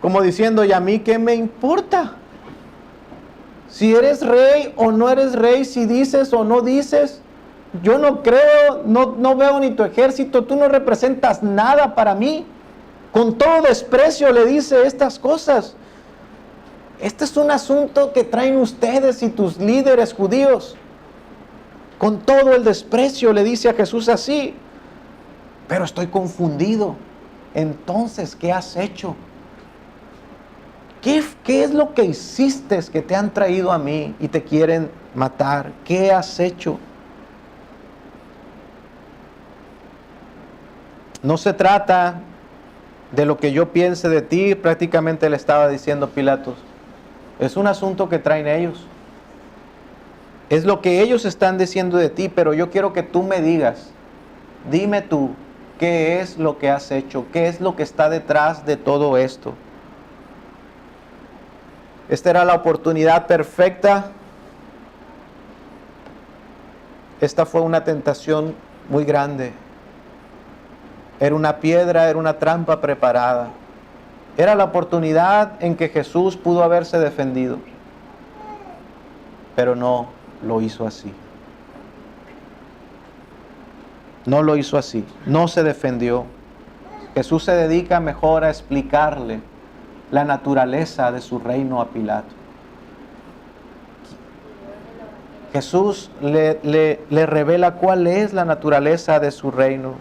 Como diciendo, ¿y a mí qué me importa? Si eres rey o no eres rey, si dices o no dices, yo no creo, no veo ni tu ejército, tú no representas nada para mí. Con todo desprecio le dice estas cosas. Este es un asunto que traen ustedes y tus líderes judíos. Con todo el desprecio le dice a Jesús así. Pero estoy confundido. Entonces, ¿qué has hecho? ¿Qué es lo que hiciste que te han traído a mí y te quieren matar? ¿Qué has hecho? No se trata de lo que yo piense de ti, prácticamente le estaba diciendo Pilatos. Es un asunto que traen ellos. Es lo que ellos están diciendo de ti, pero yo quiero que tú me digas, dime tú, ¿qué es lo que has hecho? ¿Qué es lo que está detrás de todo esto? Esta era la oportunidad perfecta. Esta fue una tentación muy grande. Era una piedra, era una trampa preparada. Era la oportunidad en que Jesús pudo haberse defendido. Pero no lo hizo así. No lo hizo así. No se defendió. Jesús se dedica mejor a explicarle la naturaleza de su reino a Pilato. Jesús le revela cuál es la naturaleza de su reino.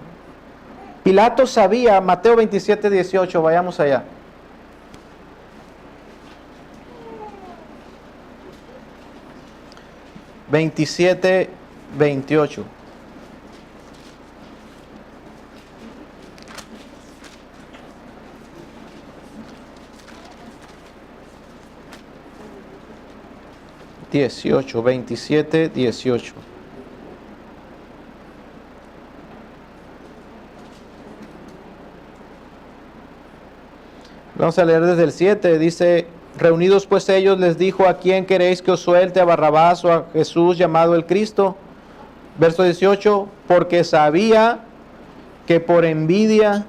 Pilato sabía, Mateo 27, 18, vayamos allá. ...27, 28... ...18, 27, 18... Vamos a leer desde el 7, dice... Reunidos pues ellos les dijo: ¿a quién queréis que os suelte? ¿A Barrabás o a Jesús llamado el Cristo? Verso 18, porque sabía que por envidia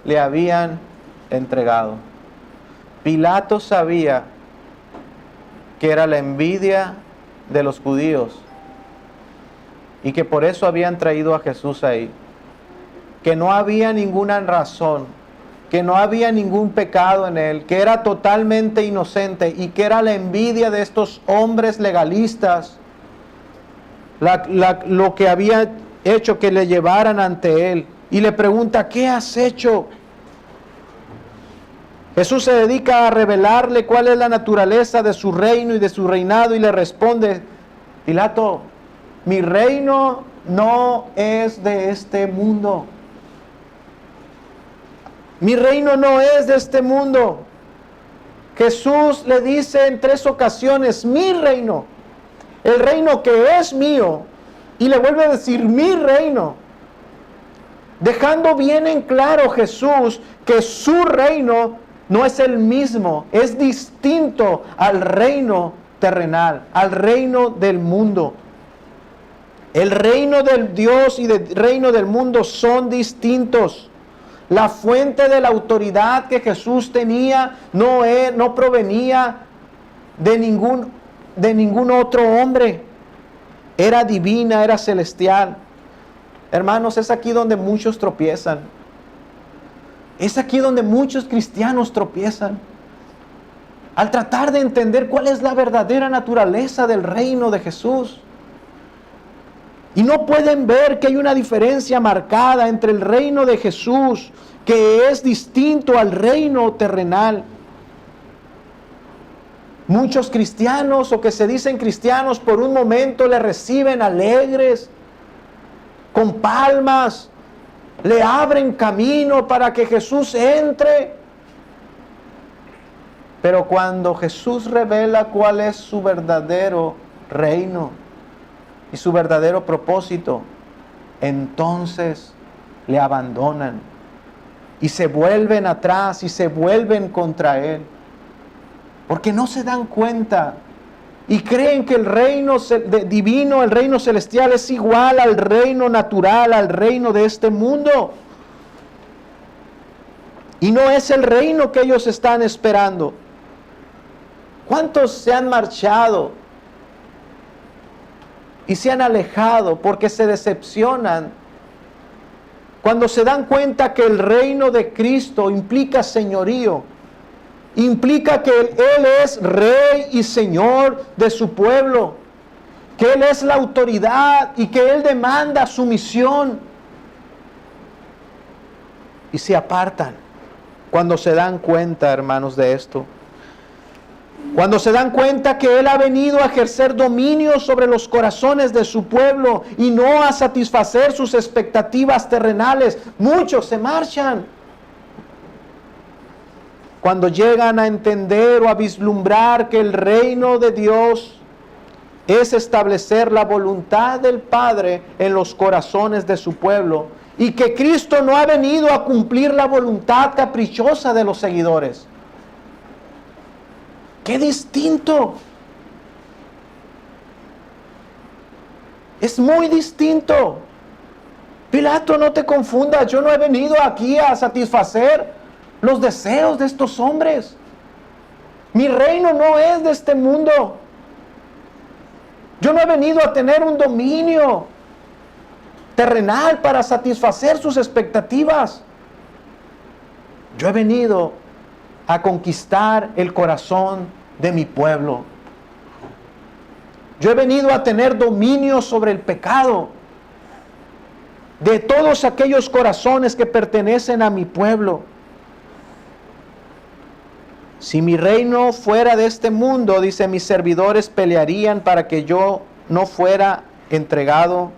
le habían entregado. Pilato sabía que era la envidia de los judíos y que por eso habían traído a Jesús ahí. Que no había ninguna razón, que no había ningún pecado en él, que era totalmente inocente y que era la envidia de estos hombres legalistas lo que había hecho que le llevaran ante él. Y le pregunta: ¿qué has hecho? Jesús se dedica a revelarle cuál es la naturaleza de su reino y de su reinado y le responde: Pilato, mi reino no es de este mundo. Mi reino no es de este mundo. Jesús le dice en 3 ocasiones: mi reino, el reino que es mío. Y le vuelve a decir: mi reino. Dejando bien en claro Jesús que su reino no es el mismo, es distinto al reino terrenal, al reino del mundo. El reino del Dios y el reino del mundo son distintos. La fuente de la autoridad que Jesús tenía no provenía de ningún otro hombre. Era divina, era celestial. Hermanos, es aquí donde muchos tropiezan. Es aquí donde muchos cristianos tropiezan. Al tratar de entender cuál es la verdadera naturaleza del reino de Jesús. Y no pueden ver que hay una diferencia marcada entre el reino de Jesús, que es distinto al reino terrenal. Muchos cristianos o que se dicen cristianos por un momento le reciben alegres, con palmas, le abren camino para que Jesús entre. Pero cuando Jesús revela cuál es su verdadero reino y su verdadero propósito, entonces le abandonan y se vuelven atrás y se vuelven contra Él, porque no se dan cuenta y creen que el reino divino, el reino celestial es igual al reino natural, al reino de este mundo, y no es el reino que ellos están esperando. ¿Cuántos se han marchado y se han alejado porque se decepcionan cuando se dan cuenta que el reino de Cristo implica señorío, implica que Él es rey y señor de su pueblo, que Él es la autoridad y que Él demanda sumisión? Y se apartan cuando se dan cuenta, hermanos, de esto. Cuando se dan cuenta que Él ha venido a ejercer dominio sobre los corazones de su pueblo y no a satisfacer sus expectativas terrenales, muchos se marchan. Cuando llegan a entender o a vislumbrar que el reino de Dios es establecer la voluntad del Padre en los corazones de su pueblo, y que Cristo no ha venido a cumplir la voluntad caprichosa de los seguidores. ¡Qué distinto! Es muy distinto. Pilato, no te confundas, yo no he venido aquí a satisfacer los deseos de estos hombres. Mi reino no es de este mundo. Yo no he venido a tener un dominio terrenal para satisfacer sus expectativas. Yo he venido a conquistar el corazón de mi pueblo. Yo he venido a tener dominio sobre el pecado de todos aquellos corazones que pertenecen a mi pueblo. Si mi reino fuera de este mundo, dice, mis servidores pelearían para que yo no fuera entregado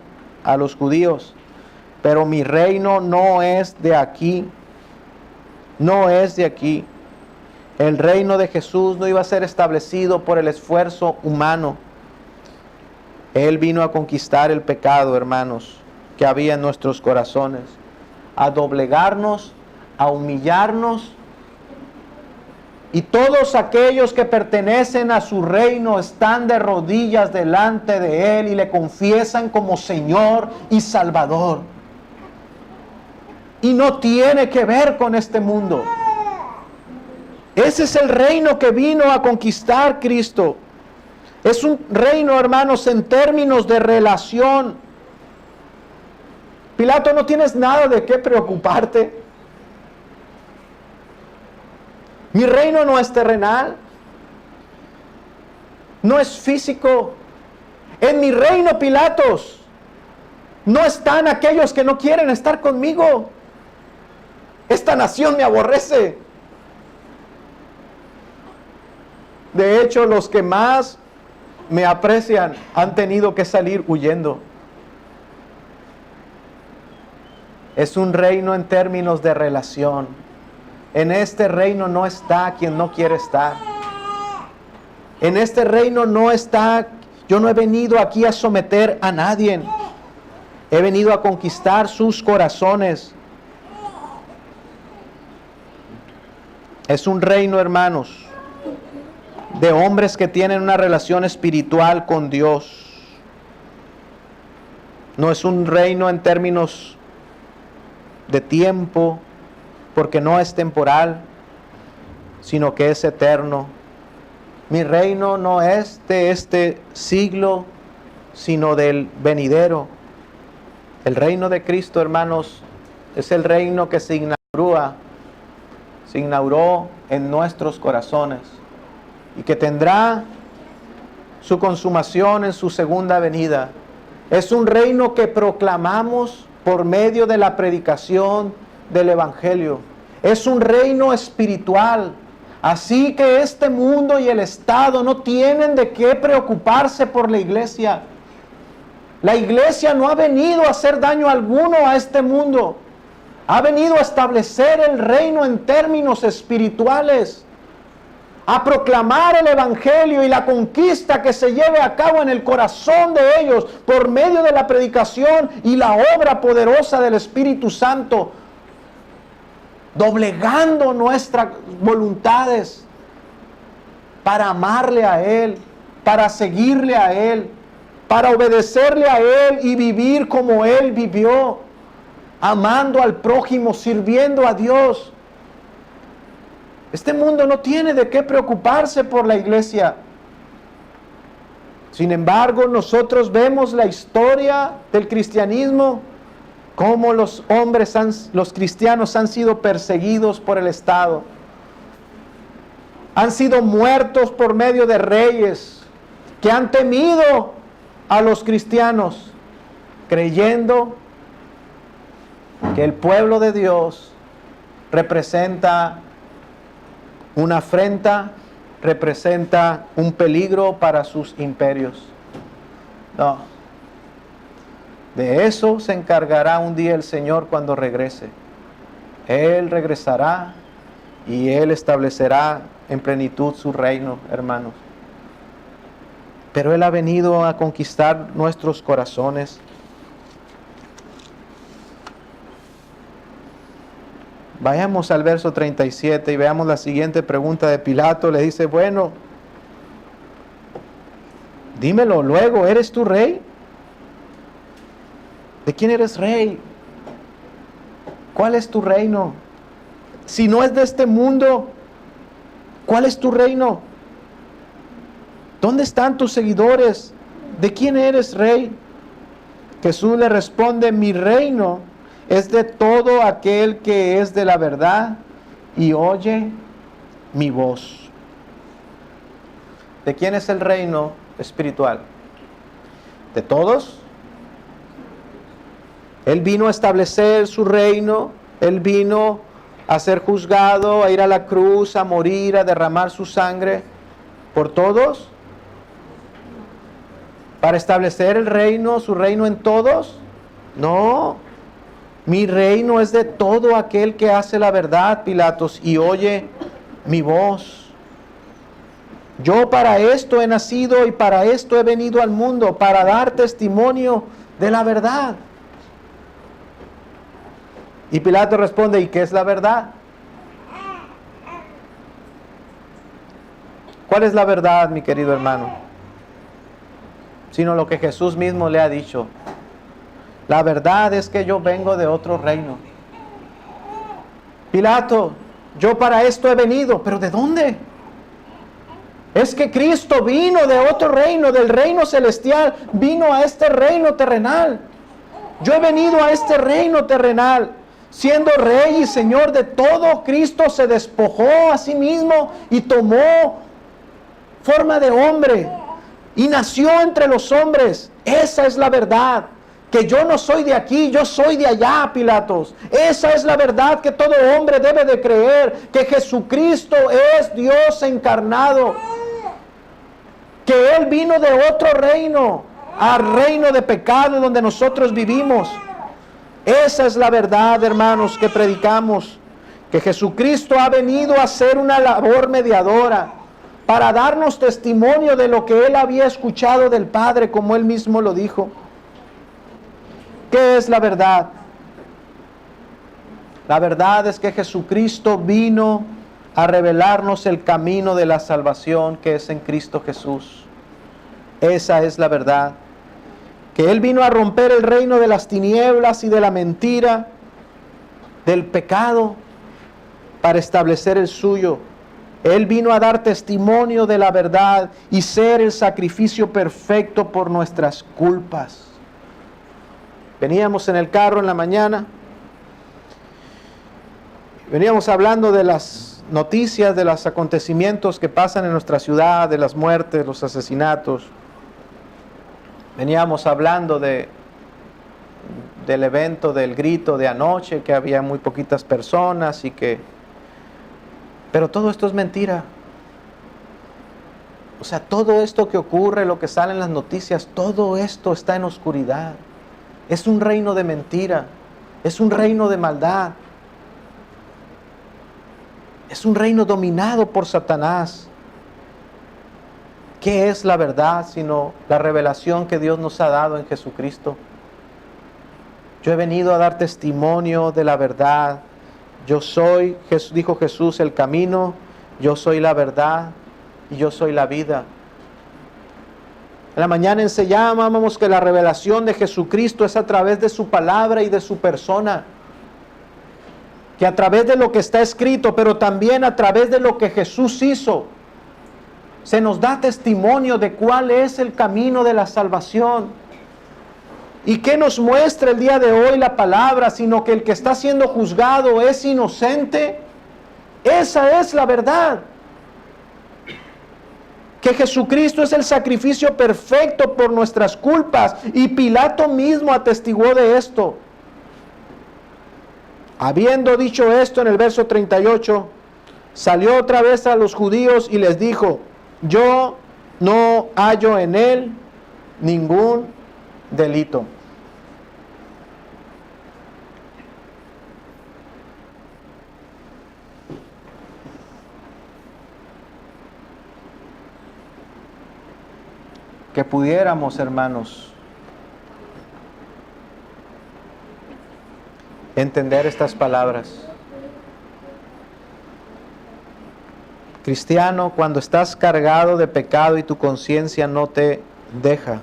a los judíos. Pero mi reino no es de aquí. No es de aquí. El reino de Jesús no iba a ser establecido por el esfuerzo humano. Él vino a conquistar el pecado, hermanos, que había en nuestros corazones, a doblegarnos, a humillarnos, y todos aquellos que pertenecen a su reino están de rodillas delante de Él y le confiesan como Señor y Salvador. Y no tiene que ver con este mundo. Ese es el reino que vino a conquistar Cristo. Es un reino, hermanos, en términos de relación. Pilato, no tienes nada de qué preocuparte. Mi reino no es terrenal, no es físico. En mi reino, Pilatos, no están aquellos que no quieren estar conmigo. Esta nación me aborrece. De hecho, los que más me aprecian han tenido que salir huyendo. Es un reino en términos de relación. En este reino no está quien no quiere estar. En este reino no está, yo no he venido aquí a someter a nadie. He venido a conquistar sus corazones. Es un reino, hermanos, de hombres que tienen una relación espiritual con Dios. No es un reino en términos de tiempo, porque no es temporal, sino que es eterno. Mi reino no es de este siglo, sino del venidero. El reino de Cristo, hermanos, es el reino que se inauguró en nuestros corazones y que tendrá su consumación en su segunda venida. Es un reino que proclamamos por medio de la predicación del Evangelio. Es un reino espiritual. Así que este mundo y el Estado no tienen de qué preocuparse por la iglesia. La iglesia no ha venido a hacer daño alguno a este mundo. Ha venido a establecer el reino en términos espirituales, a proclamar el Evangelio y la conquista que se lleve a cabo en el corazón de ellos por medio de la predicación y la obra poderosa del Espíritu Santo, doblegando nuestras voluntades para amarle a Él, para seguirle a Él, para obedecerle a Él y vivir como Él vivió, amando al prójimo, sirviendo a Dios. Este mundo no tiene de qué preocuparse por la iglesia. Sin embargo, nosotros vemos la historia del cristianismo, cómo los cristianos han sido perseguidos por el Estado. Han sido muertos por medio de reyes que han temido a los cristianos, creyendo que el pueblo de Dios representa una afrenta, representa un peligro para sus imperios. No. De eso se encargará un día el Señor cuando regrese. Él regresará y Él establecerá en plenitud su reino, hermanos. Pero Él ha venido a conquistar nuestros corazones. Vayamos al verso 37 y veamos la siguiente pregunta de Pilato. Le dice, bueno, dímelo luego, ¿eres tú rey? ¿De quién eres rey? ¿Cuál es tu reino? Si no es de este mundo, ¿cuál es tu reino? ¿Dónde están tus seguidores? ¿De quién eres rey? Jesús le responde, mi reino es de todo aquel que es de la verdad y oye mi voz. ¿De quién es el reino espiritual? ¿De todos? Él vino a establecer su reino, Él vino a ser juzgado, a ir a la cruz, a morir, a derramar su sangre por todos, para establecer el reino, su reino en todos. No, mi reino es de todo aquel que hace la verdad, Pilatos, y oye mi voz. Yo para esto he nacido y para esto he venido al mundo, para dar testimonio de la verdad. Y Pilato responde, ¿y qué es la verdad? ¿Cuál es la verdad, mi querido hermano? Sino lo que Jesús mismo le ha dicho. La verdad es que yo vengo de otro reino. Pilato, yo para esto he venido, ¿pero de dónde? Es que Cristo vino de otro reino, del reino celestial, vino a este reino terrenal. Yo he venido a este reino terrenal. Siendo rey y señor de todo, Cristo se despojó a sí mismo y tomó forma de hombre y nació entre los hombres. Esa es la verdad, que yo no soy de aquí, yo soy de allá, Pilatos. Esa es la verdad que todo hombre debe de creer, que Jesucristo es Dios encarnado, que Él vino de otro reino, al reino de pecado donde nosotros vivimos. Esa es la verdad, hermanos, que predicamos, que Jesucristo ha venido a hacer una labor mediadora para darnos testimonio de lo que Él había escuchado del Padre, como Él mismo lo dijo. ¿Qué es la verdad? La verdad es que Jesucristo vino a revelarnos el camino de la salvación que es en Cristo Jesús. Esa es la verdad. Que Él vino a romper el reino de las tinieblas y de la mentira, del pecado, para establecer el suyo. Él vino a dar testimonio de la verdad y ser el sacrificio perfecto por nuestras culpas. Veníamos en el carro en la mañana, veníamos hablando de las noticias, de los acontecimientos que pasan en nuestra ciudad, de las muertes, los asesinatos. Veníamos hablando del evento del grito de anoche, que había muy poquitas personas y que... Pero todo esto es mentira. O sea, todo esto que ocurre, lo que sale en las noticias, todo esto está en oscuridad. Es un reino de mentira. Es un reino de maldad. Es un reino dominado por Satanás. ¿Qué es la verdad sino la revelación que Dios nos ha dado en Jesucristo? Yo he venido a dar testimonio de la verdad. Yo soy, dijo Jesús, el camino, yo soy la verdad y yo soy la vida. En la mañana enseñábamos que la revelación de Jesucristo es a través de su palabra y de su persona. Que a través de lo que está escrito, pero también a través de lo que Jesús hizo, se nos da testimonio de cuál es el camino de la salvación. ¿Y qué nos muestra el día de hoy la palabra? Sino que el que está siendo juzgado es inocente. Esa es la verdad. Que Jesucristo es el sacrificio perfecto por nuestras culpas. Y Pilato mismo atestiguó de esto. Habiendo dicho esto en el verso 38, salió otra vez a los judíos y les dijo: yo no hallo en él ningún delito. Que pudiéramos, hermanos, entender estas palabras. Cristiano, cuando estás cargado de pecado y tu conciencia no te deja,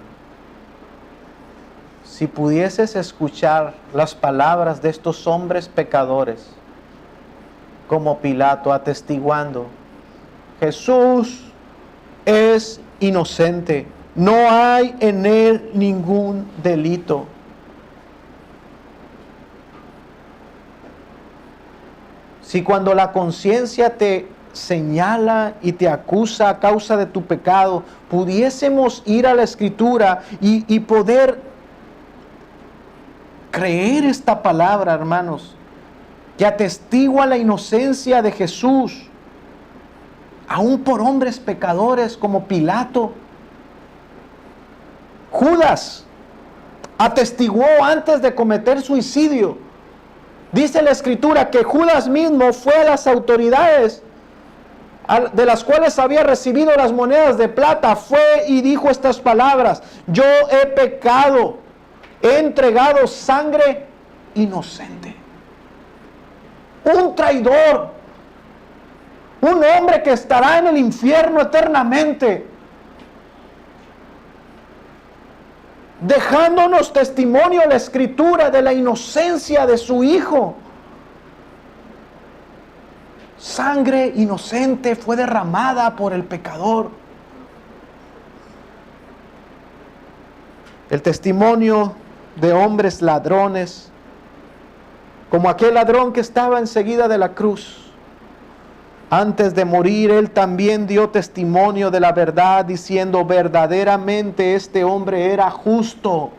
si pudieses escuchar las palabras de estos hombres pecadores, como Pilato atestiguando, Jesús es inocente, no hay en él ningún delito. Si cuando la conciencia te señala y te acusa a causa de tu pecado, pudiésemos ir a la Escritura y poder creer esta palabra, hermanos, que atestigua la inocencia de Jesús, aún por hombres pecadores como Pilato. Judas atestiguó antes de cometer suicidio. Dice la Escritura que Judas mismo fue a las autoridades de las cuales había recibido las monedas de plata, fue y dijo estas palabras: yo he pecado, he entregado sangre inocente. Un traidor, un hombre que estará en el infierno eternamente, dejándonos testimonio la Escritura de la inocencia de su Hijo. Sangre inocente fue derramada por el pecador. El testimonio de hombres ladrones, como aquel ladrón que estaba enseguida de la cruz. Antes de morir, él también dio testimonio de la verdad, diciendo: verdaderamente este hombre era justo.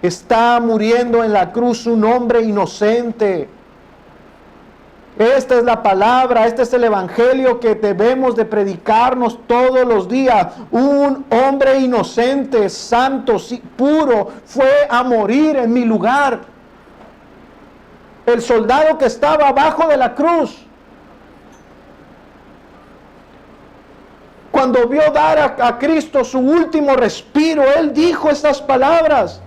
Está muriendo en la cruz un hombre inocente. Esta es la palabra, este es el evangelio que debemos de predicarnos todos los días. Un hombre inocente, santo, puro, fue a morir en mi lugar. El soldado que estaba abajo de la cruz, cuando vio dar a Cristo su último respiro, él dijo estas palabras: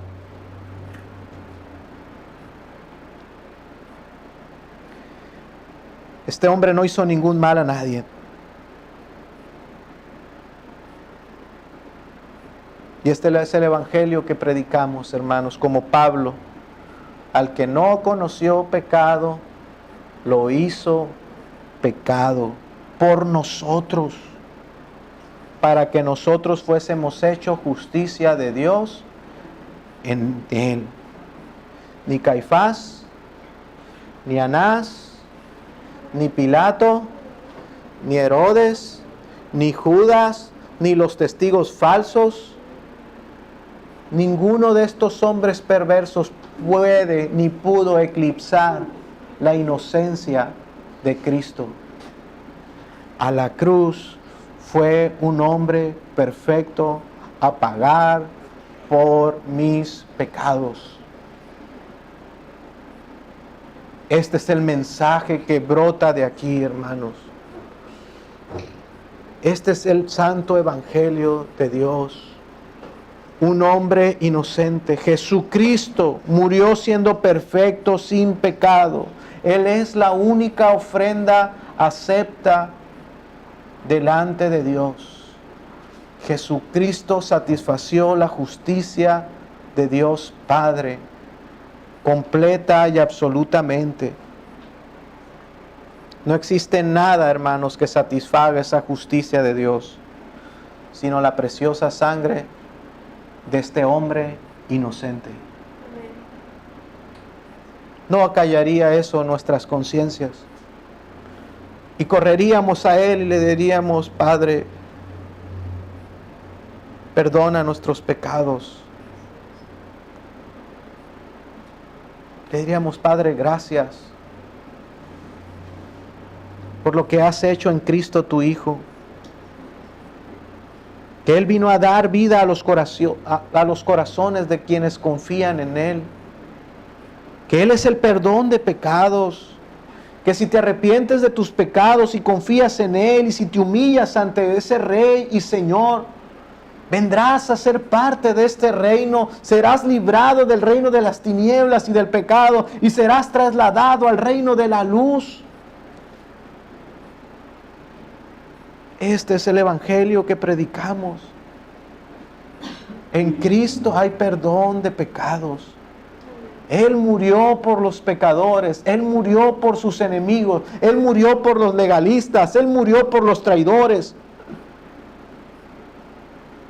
este hombre no hizo ningún mal a nadie. Y este es el evangelio que predicamos, hermanos, como Pablo: al que no conoció pecado, lo hizo pecado por nosotros, para que nosotros fuésemos hechos justicia de Dios en él. Ni Caifás, ni Anás, ni Pilato, ni Herodes, ni Judas, ni los testigos falsos, ninguno de estos hombres perversos puede ni pudo eclipsar la inocencia de Cristo. A la cruz fue un hombre perfecto a pagar por mis pecados. Este es el mensaje que brota de aquí, hermanos. Este es el santo evangelio de Dios. Un hombre inocente, Jesucristo, murió siendo perfecto, sin pecado. Él es la única ofrenda acepta delante de Dios. Jesucristo satisfació la justicia de Dios Padre, completa y absolutamente. No existe nada, hermanos, que satisfaga esa justicia de Dios, sino la preciosa sangre de este hombre inocente. No acallaría eso nuestras conciencias, y correríamos a Él y le diríamos: Padre, perdona nuestros pecados. Le diríamos: Padre, gracias por lo que has hecho en Cristo tu Hijo, que Él vino a dar vida a los corazones de quienes confían en Él, que Él es el perdón de pecados, que si te arrepientes de tus pecados y confías en Él, y si te humillas ante ese Rey y Señor, Vendrás a ser parte de este reino, serás librado del reino de las tinieblas y del pecado y serás trasladado al reino de la luz. Este es el evangelio que predicamos. En Cristo hay perdón de pecados. Él murió por los pecadores, Él murió por sus enemigos, Él murió por los legalistas, Él murió por los traidores,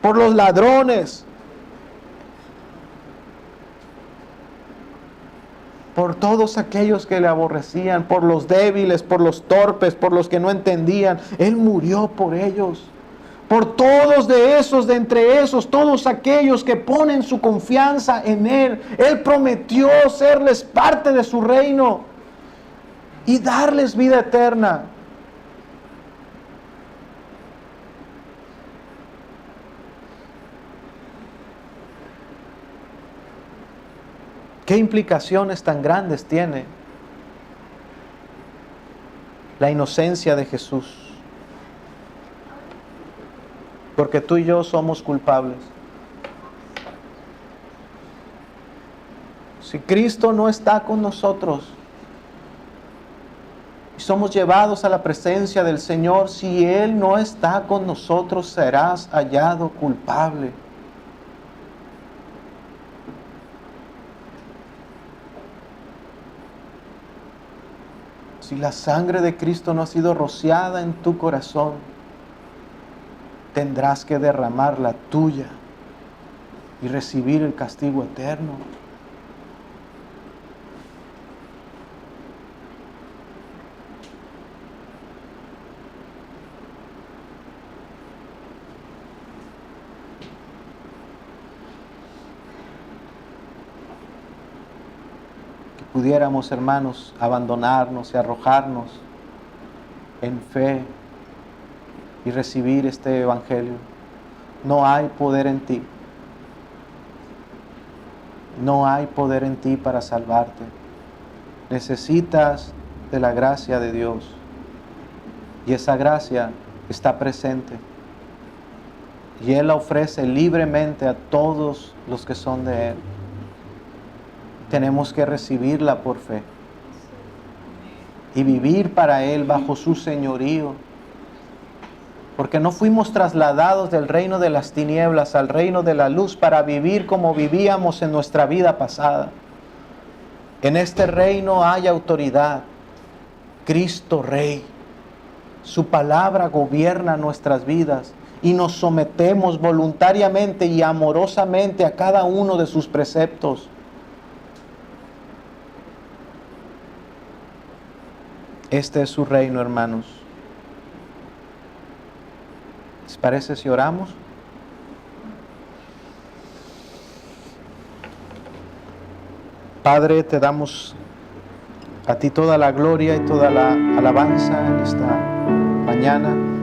por los ladrones, por todos aquellos que le aborrecían, por los débiles, por los torpes, por los que no entendían. Él murió por ellos. Por todos de esos, de entre esos, todos aquellos que ponen su confianza en Él. Él prometió serles parte de su reino y darles vida eterna. ¿Qué implicaciones tan grandes tiene la inocencia de Jesús? Porque tú y yo somos culpables. Si Cristo no está con nosotros y somos llevados a la presencia del Señor, si Él no está con nosotros, serás hallado culpable. Si la sangre de Cristo no ha sido rociada en tu corazón, tendrás que derramar la tuya y recibir el castigo eterno. Que pudiéramos, hermanos, abandonarnos y arrojarnos en fe y recibir este evangelio. No hay poder en ti. No hay poder en ti para salvarte. Necesitas de la gracia de Dios. Y esa gracia está presente. Y Él la ofrece libremente a todos los que son de Él. Tenemos que recibirla por fe. Y vivir para Él bajo su señorío. Porque no fuimos trasladados del reino de las tinieblas al reino de la luz para vivir como vivíamos en nuestra vida pasada. En este reino hay autoridad. Cristo Rey. Su palabra gobierna nuestras vidas y nos sometemos voluntariamente y amorosamente a cada uno de sus preceptos. Este es su reino, hermanos. ¿Les parece si oramos? Padre, te damos a ti toda la gloria y toda la alabanza en esta mañana.